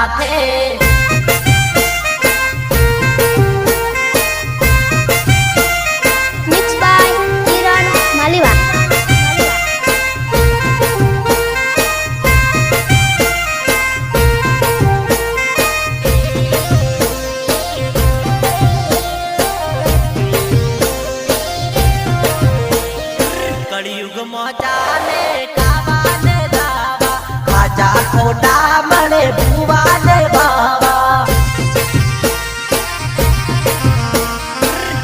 हाथे Mixed by Kiran Maliwa. कलयुग मोचाने कावान दावा खाजा खोटा मणे भुवान बावा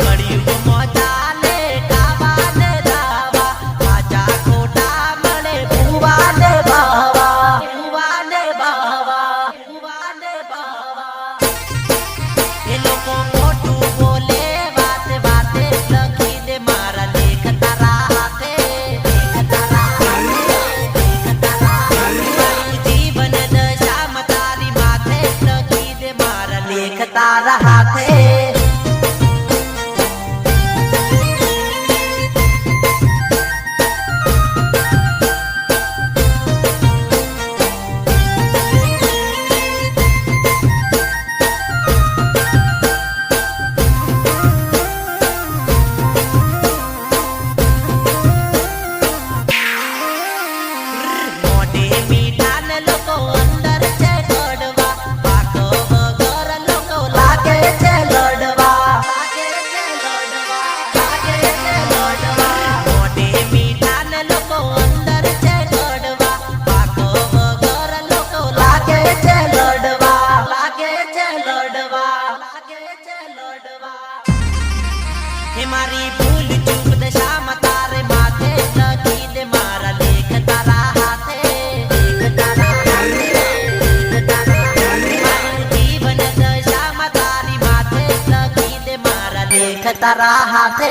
कलयुग मोचाने कावान दावा खाजा खोटा मणे भुवान बावा भुवान बावा भुवान बावा ये लोगों मोटू बोले बात बाते लखी दे मारा लेख तारा हाथे लेख तारा जीवन दशा मतारी माथे लखी दे मारा लेख तारा हाथे મોઢે મીઠા ને લોકો અંદર છે ગોડવા પાકો વગર લોકો લાગે છે લડવા લાગે છે લડવા લાગે છે લડવા મોઢે મીઠા ને લોકો અંદર છે ગોડવા પાકો વગર લોકો લાગે છે લડવા લાગે છે લડવા લાગે છે લડવા હે મારી ભૂલ ચૂક દશા તારે માથે લખી દે મારા લેખ તારા હાથે લેખ તારા હાથે મારું જીવન દશા તારી માથે લખી દે મારા લેખ તારા હાથે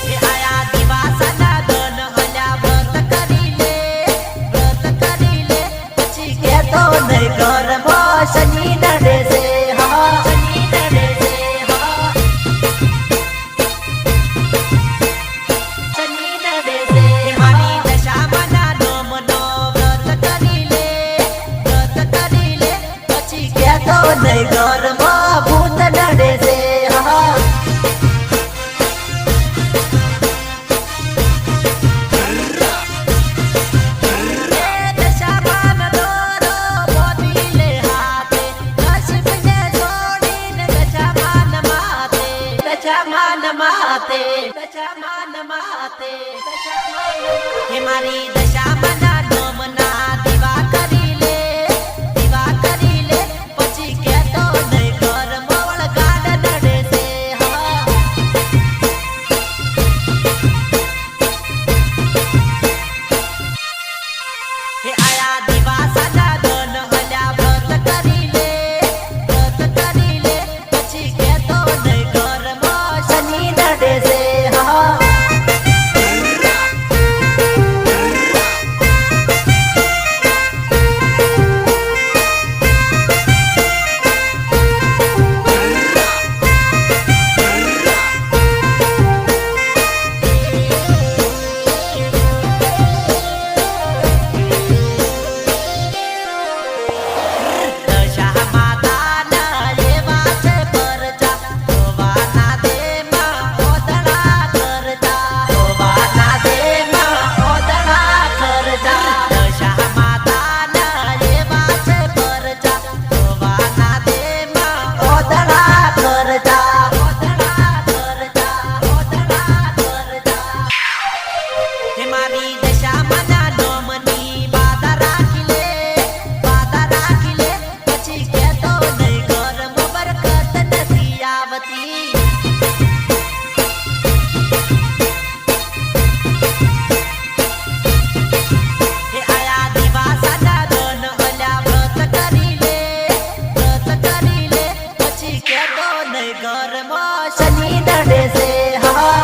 એ આયા દિવાસના દન હલ્યા વ્રત કરી લે પછી કેતો નહીં ઘરમાં શનિ નડે છે હા શનિ નડે છે હા શનિ નડે છે મારી દશામાં નાનો મનો વ્રત કરી લે પછી કેતો નહીં ઘરમાં ભૂત નડે છે હા દશામાન દોરો બોધી લે હાથે કશ્મીને છોડીને દશામાન માથે દશામાન માથે દશામાન માથે હે મારી દશામાના નોમના દીવા કરી લે પછી કેતો નહીં ઘર મોળ ગાડ નડે છે હા હે આયા દિવાસના દન હલ્યા વ્રત કરી લે પછી કેતો નહીં ઘરમાં શનિ નડે છે હા દશા માતાના એવા છે પરચા ધોવાના દેમાં ઓદળા કરતા ધોવાના દેમાં ઓદળા કરતા દશા માતાના એવા છે પરચા ધોવાના દેમાં ઓદળા કરતા ઓદળા કરતા ઓદળા કરતા હે મારી દશામાના નોમની બાધા રાખી લે પછી કેતો નહીં ઘરમાં બરકત નથી આવતી હે આયા દિવાસના દન હલ્યા વ્રત કરી લે પછી કેતો નહીં ઘરમાં શનિ નડે છે હા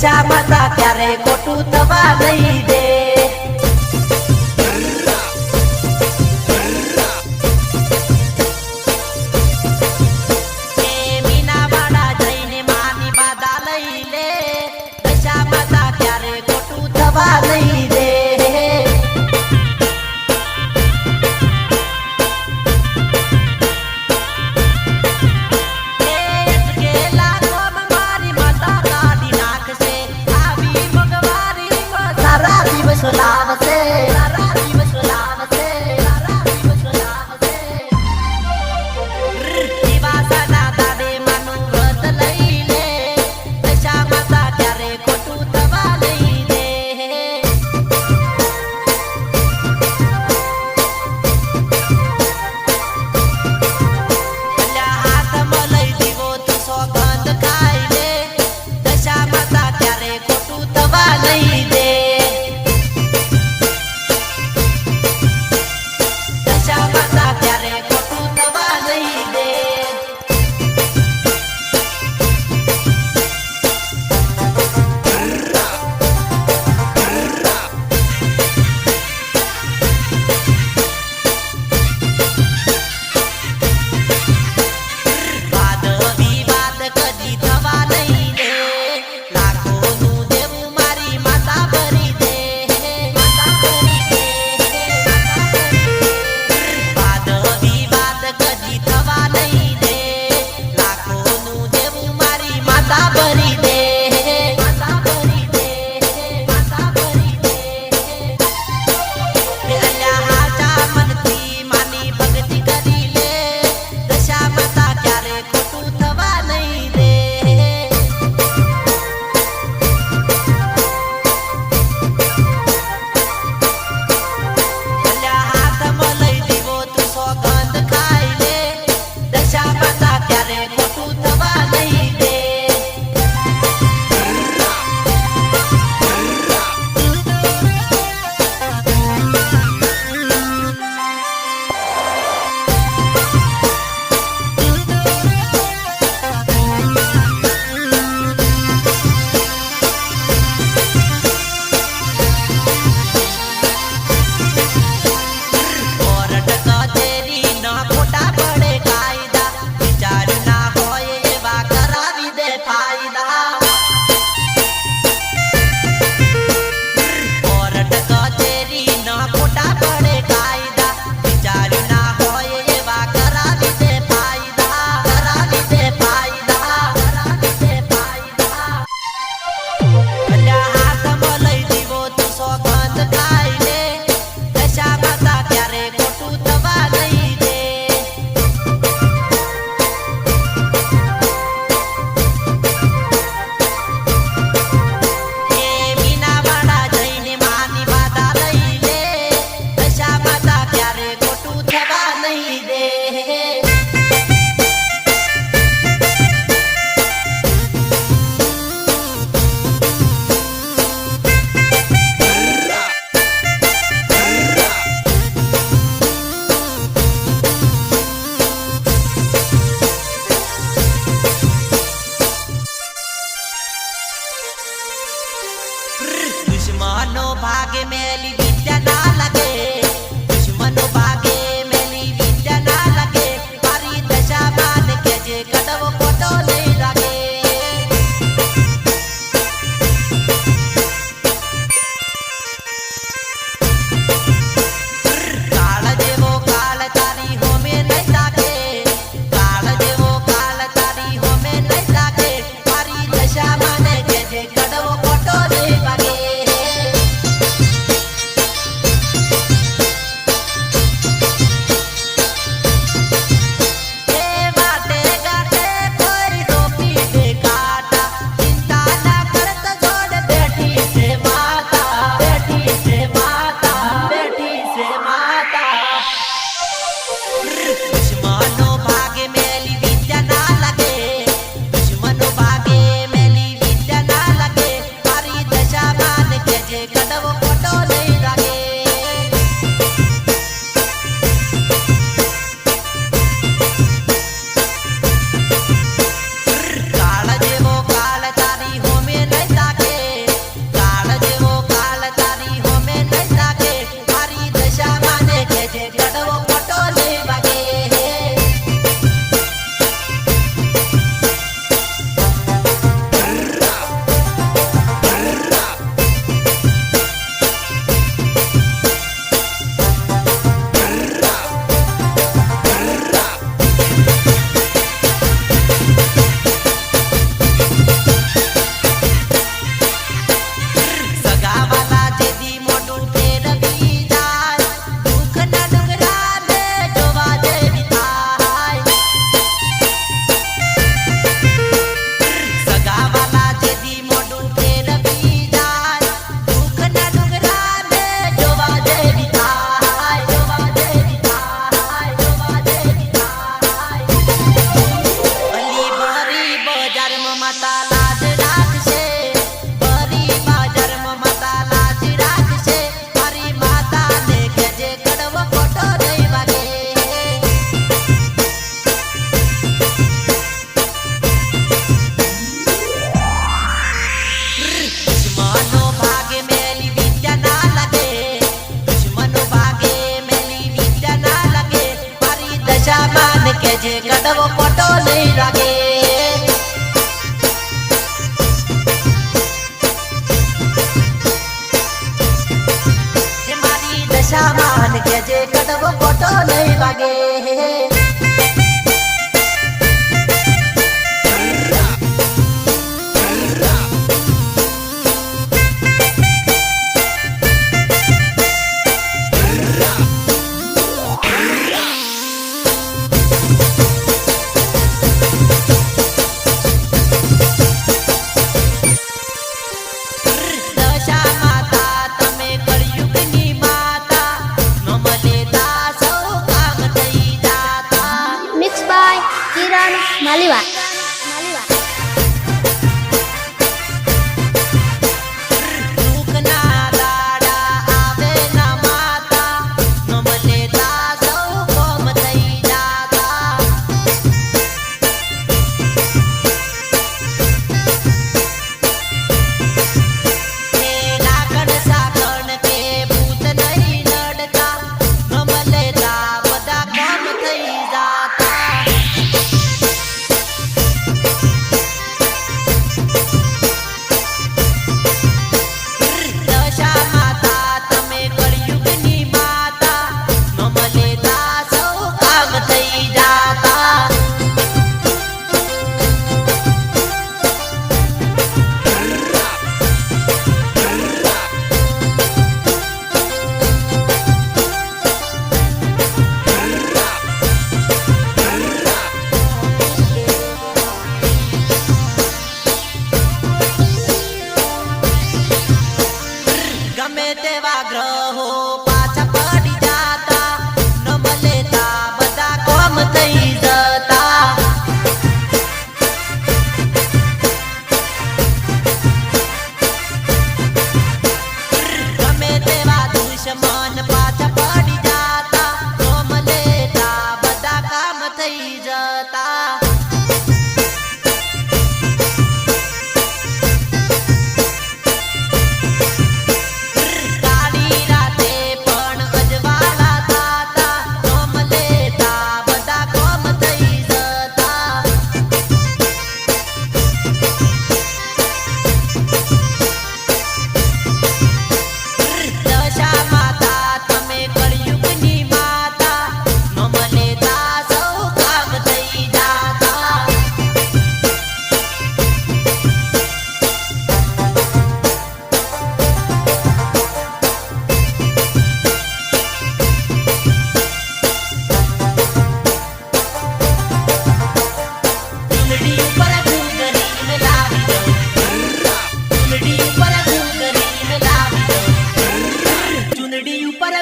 દશા માતા ક્યારે ખોટું થવા નહીં દે. એ મીનાવાડા જઈને માની બાધા લઈ લે, દશા માતા ક્યારે ખોટું થવા નહીં દે. સારા દિવસો લાવશે, સારા દિવસો લાવશે, સારા દિવસો લાવશે. દિવાસાના દાડે માનું વ્રત લઈ લે, દશા માતા ક્યારે ખોટું થવા નહીં દે. અલ્યા હાથમાં લઈ દીવો તું સોગંદ ખાઈ લે, દશા માતા ક્યારે ખોટું થવા નહીં દે. દુશ્મનો ભાગે મેલી વિદ્યા ના લાગે, દુશ્મનો ભાગે મેલી વિદ્યા ના લાગે. મારી દશા માન કેજે કડવો ખોટો નહીં લાગે. કાળ જેવો કાળ તારી હોમે નહીં લાગે, કાળ જેવો કાળ તારી હોમે નહીં લાગે. મારી દશા માન કેજે કડવો ખોટો નહીં લાગે. અને કે જે કડવો ખોટો નહીં વાગે મિક્સ બાય કિરણ માલીવા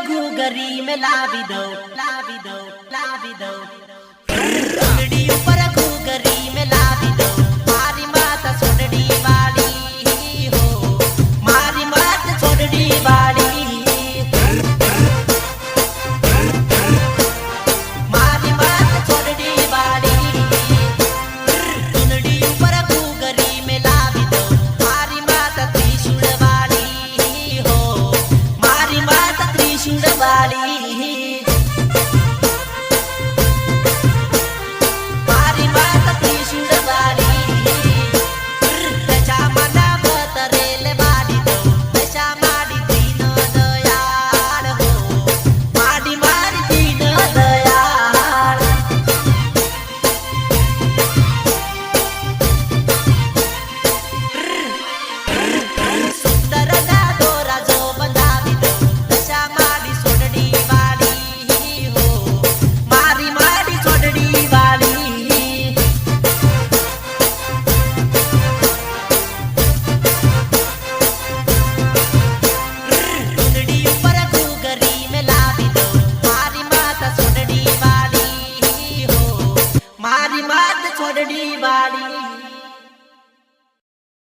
ઘૂઘરી में लावी दो चुनड़ी ऊपर घूघरी में लावी दो मारी माता सोनड़ी वाली हो मारी माता सोनड़ी वाली मारी माता सोनड़ी वाली चुनड़ी ऊपर घूघरी में लावी दो मारी माता त्रिशूल वाली हो मारी माता त्रिशूल वाली छोड़नी वाली